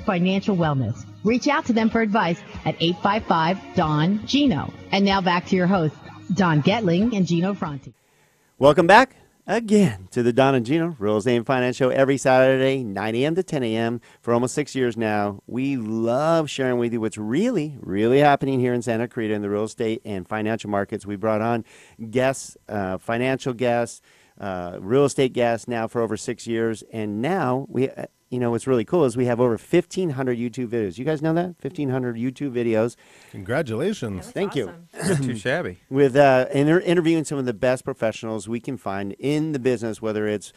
Financial wellness. Reach out to them for advice at 855-DON-GINO. And now back to your hosts, Don Getling and Gino Fronti. Welcome back again to the Don and Gino Real Estate and Finance Show every Saturday, 9 a.m. to 10 a.m. for almost 6 years now. We love sharing with you what's really, really happening here in Santa Clarita in the real estate and financial markets. We brought on guests, financial guests, real estate guests now for over 6 years. And now we... what's really cool is we have over 1,500 YouTube videos. You guys know that? 1,500 YouTube videos. Congratulations. Thank awesome. you. Not too shabby. With interviewing some of the best professionals we can find in the business, whether it's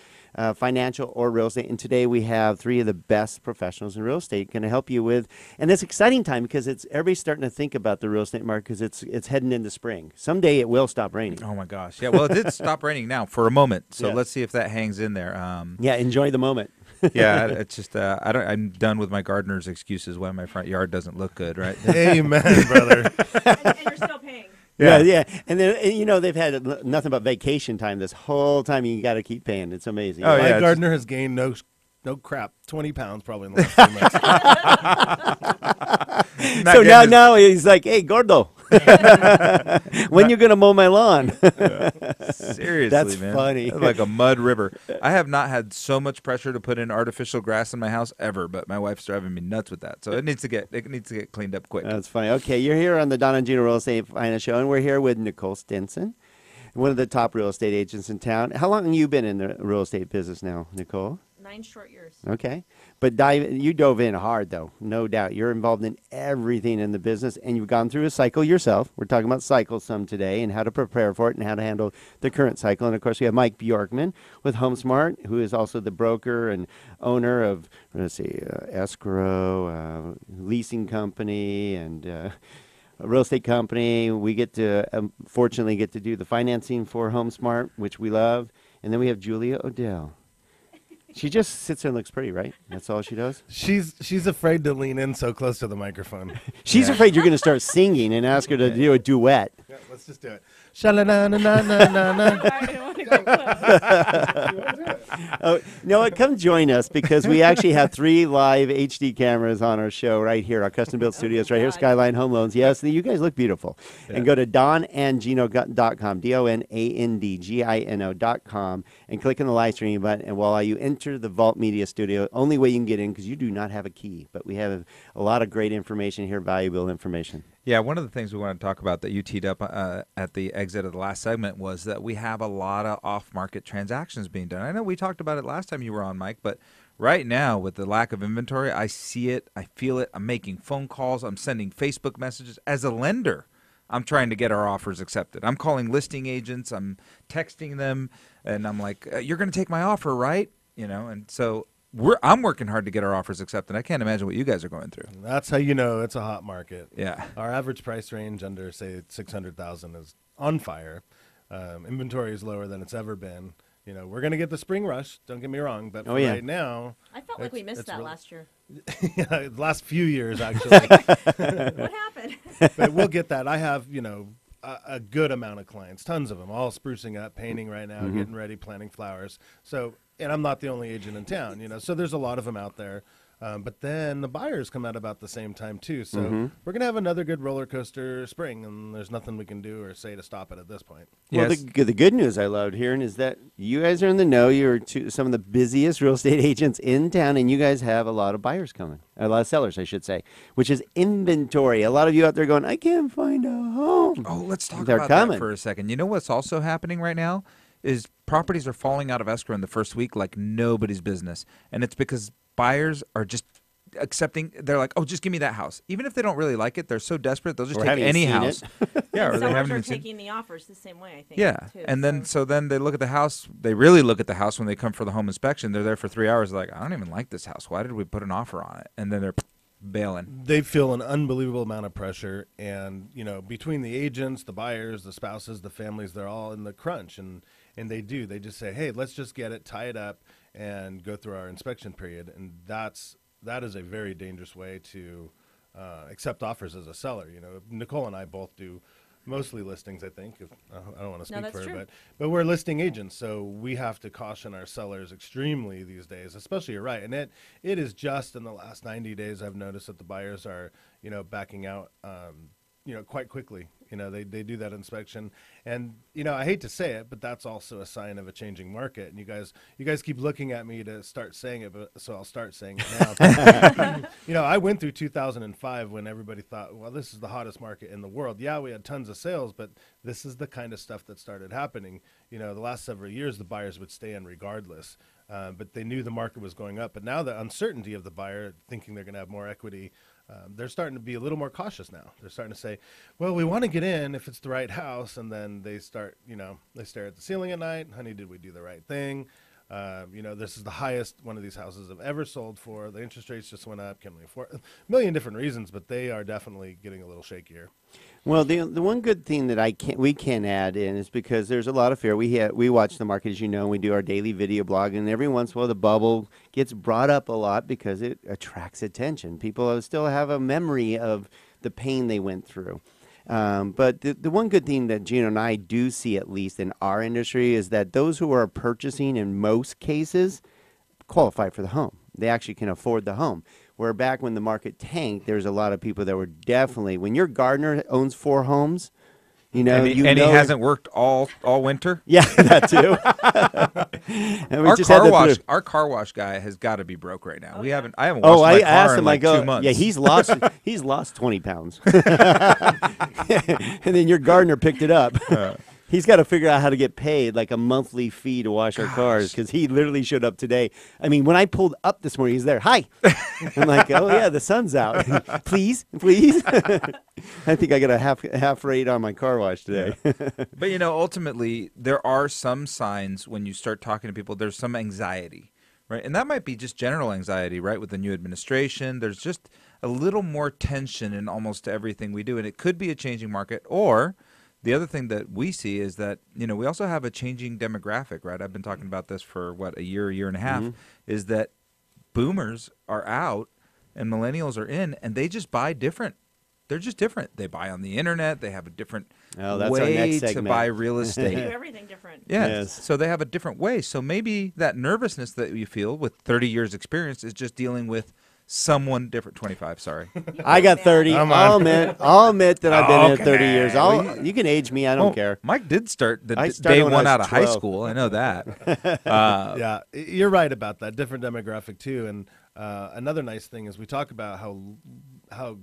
financial or real estate. And today we have 3 of the best professionals in real estate going to help you with. And it's exciting time because everybody's starting to think about the real estate market because it's heading into spring. Someday it will stop raining. Oh, my gosh. Yeah, well, it did stop raining now for a moment. So let's see if that hangs in there. Enjoy the moment. Yeah, it's just I'm done with my gardener's excuses why my front yard doesn't look good, right? Amen, brother. and you're still paying. Yeah. And then, they've had nothing but vacation time this whole time. You got to keep paying. It's amazing. Oh, my gardener has gained no crap, 20 pounds probably in the last few months. So now he's like, hey, Gordo, when you going to mow my lawn? Seriously, That's man. funny. That's like a mud river. I have not had so much pressure to put in artificial grass in my house ever, but my wife's driving me nuts with that. So it needs to get cleaned up quick. That's funny. Okay, you're here on the Don and Gino Real Estate Finance Show, and we're here with Nicole Stinson, one of the top real estate agents in town. How long have you been in the real estate business now, Nicole? 9 short years. Okay. But you dove in hard, though, no doubt. You're involved in everything in the business, and you've gone through a cycle yourself. We're talking about cycles some today and how to prepare for it and how to handle the current cycle. And, of course, we have Mike BJORKMAN with HomeSmart, who is also the broker and owner of, escrow, leasing company, and a real estate company. We get to, fortunately, get to do the financing for HomeSmart, which we love. And then we have Julia Odell. She just sits there and looks pretty, right? That's all she does? She's afraid to lean in so close to the microphone. She's afraid you're going to start singing and ask her to do a duet. Yeah, let's just do it. Sha-la-na-na-na-na-na. Oh, no, come join us because we actually have 3 live HD cameras on our show right here, our custom-built studios right here, Skyline Home Loans. Yes, you guys look beautiful. Yeah. And go to donandgino.com, DONANDGINO.com, and click on the live stream button. And while you enter the Vault Media Studio, only way you can get in because you do not have a key, but we have a lot of great information here, valuable information. Yeah, one of the things we want to talk about that you teed up at the exit of the last segment was that we have a lot of off-market transactions being done. I know we talked about it last time you were on, Mike, but right now with the lack of inventory, I see it, I feel it, I'm making phone calls, I'm sending Facebook messages. As a lender, I'm trying to get our offers accepted. I'm calling listing agents, I'm texting them, and I'm like, you're going to take my offer, right? And so I'm working hard to get our offers accepted. I can't imagine what you guys are going through. That's how you know it's a hot market. Yeah. Our average price range under, say, $600,000 is on fire. Inventory is lower than it's ever been. We're going to get the spring rush, don't get me wrong, but right now... I felt like we missed that last year. Yeah, the last few years, actually. What happened? But we'll get that. I have, a good amount of clients, tons of them, all sprucing up, painting right now, getting ready, planting flowers. So... And I'm not the only agent in town, so there's a lot of them out there. But then the buyers come out about the same time, too. So we're going to have another good roller coaster spring, and there's nothing we can do or say to stop it at this point. Well, the good news I loved hearing is that you guys are in the know. You're some of the busiest real estate agents in town, and you guys have a lot of buyers coming. A lot of sellers, I should say, which is inventory. A lot of you out there going, I can't find a home. Oh, let's talk about that for a second. You know what's also happening right now? Is properties are falling out of escrow in the first week like nobody's business. And it's because buyers are just accepting. They're like, oh, just give me that house. Even if they don't really like it, they're so desperate, they'll just take any house. Yeah, or they haven't even taking the offers the same way, I think. Yeah, too, and then they look at the house. They really look at the house when they come for the home inspection. They're there for 3 hours. They're like, I don't even like this house. Why did we put an offer on it? And then they're bailing. They feel an unbelievable amount of pressure. And, between the agents, the buyers, the spouses, the families, they're all in the crunch. And they do. They just say, hey, let's just get it, tie it up, and go through our inspection period. And that is a very dangerous way to accept offers as a seller. Nicole and I both do mostly listings, I think. I don't want to speak that's for her, true. but we're listing agents, so we have to caution our sellers extremely these days, especially you're right. And it is just in the last 90 days I've noticed that the buyers are, backing out, quite quickly. They do that inspection, and I hate to say it, but that's also a sign of a changing market. And you guys keep looking at me to start saying it, but so I'll start saying it now. I went through 2005 when everybody thought, well, this is the hottest market in the world. Yeah, we had tons of sales, but this is the kind of stuff that started happening. The last several years, the buyers would stay in regardless, but they knew the market was going up. But now the uncertainty of the buyer, thinking they're going to have more equity. They're starting to be a little more cautious now. They're starting to say, well, we want to get in if it's the right house. And then they start, they stare at the ceiling at night. Honey, did we do the right thing? This is the highest one of these houses have ever sold for. The interest rates just went up. Can we afford a million different reasons, but they are definitely getting a little shakier. Well, the one good thing that we can add in is because there's a lot of fear. We watch the market, as you know, and we do our daily video blog, and every once in a while the bubble gets brought up a lot because it attracts attention. People still have a memory of the pain they went through. But the one good thing that Gino and I do see, at least in our industry, is that those who are purchasing in most cases qualify for the home. They actually can afford the home. Where back when the market tanked, there's a lot of people that were definitely, when your gardener owns 4 homes, and he hasn't worked all winter. Yeah, that too. And Our car wash guy has got to be broke right now. Oh, I yeah. haven't washed my car in like 2 months. Yeah, he's lost 20 pounds. And then your gardener picked it up. He's got to figure out how to get paid like a monthly fee to wash our cars, because he literally showed up today. I mean, when I pulled up this morning, he's there. Hi. I'm like, oh, yeah, the sun's out. Please. I think I got a half rate on my car wash today. Yeah. But, ultimately, there are some signs when you start talking to people, there's some anxiety, right? And that might be just general anxiety, right, with the new administration. There's just a little more tension in almost everything we do. And it could be a changing market, or the other thing that we see is that, we also have a changing demographic, right? I've been talking about this for, a year and a half, is that boomers are out and millennials are in, and they just buy different. They're just different. They buy on the internet. They have a different way to buy real estate. They do everything different. Yeah. Yes. So they have a different way. So maybe that nervousness that you feel with 30 years experience is just dealing with someone different. 25, sorry. I got 30. I'll admit that I've been in 30 years. You can age me. I don't care. Mike did start I started day when one I out was of high 12. school. I know that. Yeah, you're right about that. Different demographic too. And another nice thing is we talk about how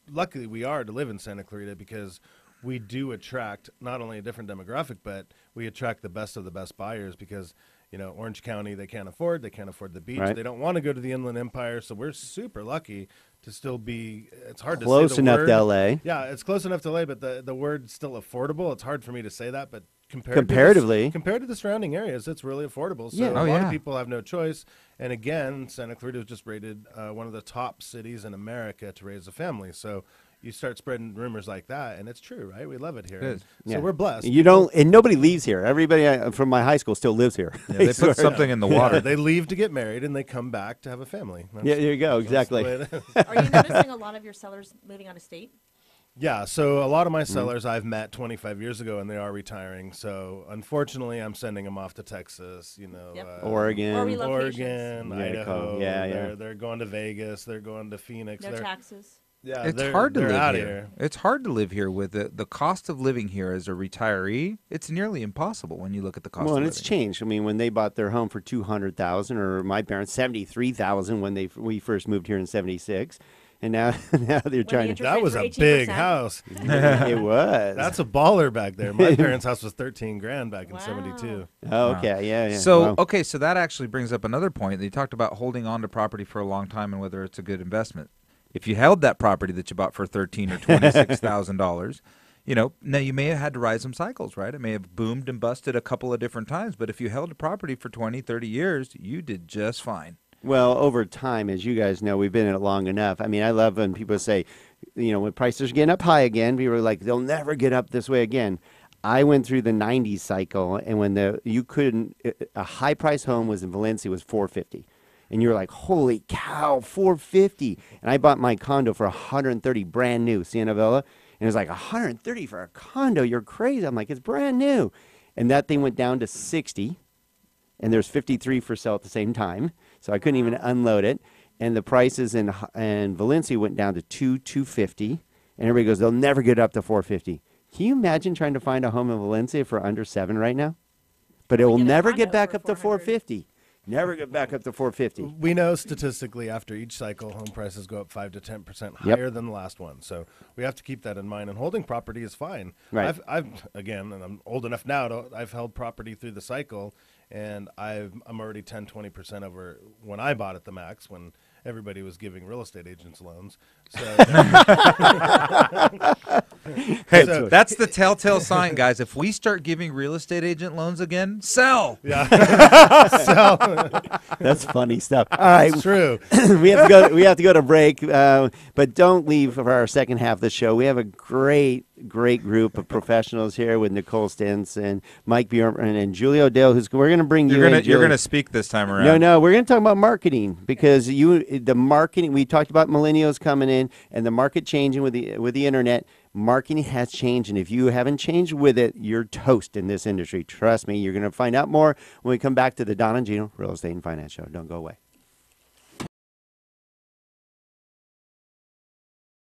lucky we are to live in Santa Clarita, because we do attract not only a different demographic, but we attract the best of the best buyers, because Orange County, they can't afford the beach. Right. They don't want to go to the Inland Empire. So we're super lucky to still be, it's hard close to say the enough word. to L.A. Yeah, it's close enough to L.A., but the word's still affordable. It's hard for me to say that, but comparatively, compared to the surrounding areas, it's really affordable. So Yeah. a lot of people have no choice. And again, Santa Clarita was just rated one of the top cities in America to raise a family. So you start spreading rumors like that, and it's true, right? We love it here. It is. So we're blessed. And nobody leaves here. Everybody from my high school still lives here. Yeah, they put something in the water. Yeah, they leave to get married, and they come back to have a family. Yeah, there you go. Exactly. Are you noticing a lot of your sellers moving out of state? Yeah, so a lot of my sellers I've met 25 years ago, and they are retiring. So unfortunately, I'm sending them off to Texas, Oregon, Or relocations. Idaho. Yeah. They're going to Vegas. They're going to Phoenix. No taxes. Yeah, It's hard to they're live out here. It's hard to live here with the cost of living here as a retiree. It's nearly impossible when you look at the cost. Well, of and living. it's changed. I mean, when they bought their home for $200,000, or my parents $73,000 when we first moved here in '76, and now they're trying to. That was a big house. It was. That's a baller back there. My parents' house was $13,000 back in '72. Oh, okay, yeah. So Wow. so that actually brings up another point. You talked about holding on to property for a long time and whether it's a good investment. If you held that property that you bought for $13,000 or $26,000, now you may have had to ride some cycles, right? It may have boomed and busted a couple of different times, but if you held a property for 20, 30 years, you did just fine. Well, over time, as you guys know, we've been in it long enough. I mean, I love when people say, when prices are getting up high again, people are like, they'll never get up this way again. I went through the '90s cycle, and when a high price home was in Valencia was $450. And you're like, holy cow, $450. And I bought my condo for $130, brand new, Sienna Villa. And it was like 130 for a condo. You're crazy. I'm like, it's brand new. And that thing went down to 60. And there's 53 for sale at the same time. So I couldn't even unload it. And the prices in Valencia went down to 250. And everybody goes, they'll never get up to 450. Can you imagine trying to find a home in Valencia for under 7 right now? But it will never get back up to 450. Never get back up to 450. We know statistically after each cycle, home prices go up 5 to 10% higher than the last one. So we have to keep that in mind. And holding property is fine. Right. I've again, and I'm old enough now, I've held property through the cycle, and I'm already 10, 20% over when I bought at the max, when everybody was giving real estate agents loans. So, Hey, that's the telltale sign, guys. If we start giving real estate agent loans again, sell. yeah, That's funny stuff. All right. it's true. We have to go to break, but don't leave for our second half of the show. We have a great group of professionals here with Nicole Stinson, Mike BJORKMAN, and Julie O'Dell. We're going to bring you. You're gonna speak this time around. No, we're going to talk about marketing, because the marketing, we talked about millennials coming in and the market changing with the internet. Marketing has changed, and if you haven't changed with it, you're toast in this industry. Trust me, you're going to find out more when we come back to the Don and Gino Real Estate and Finance Show. Don't go away.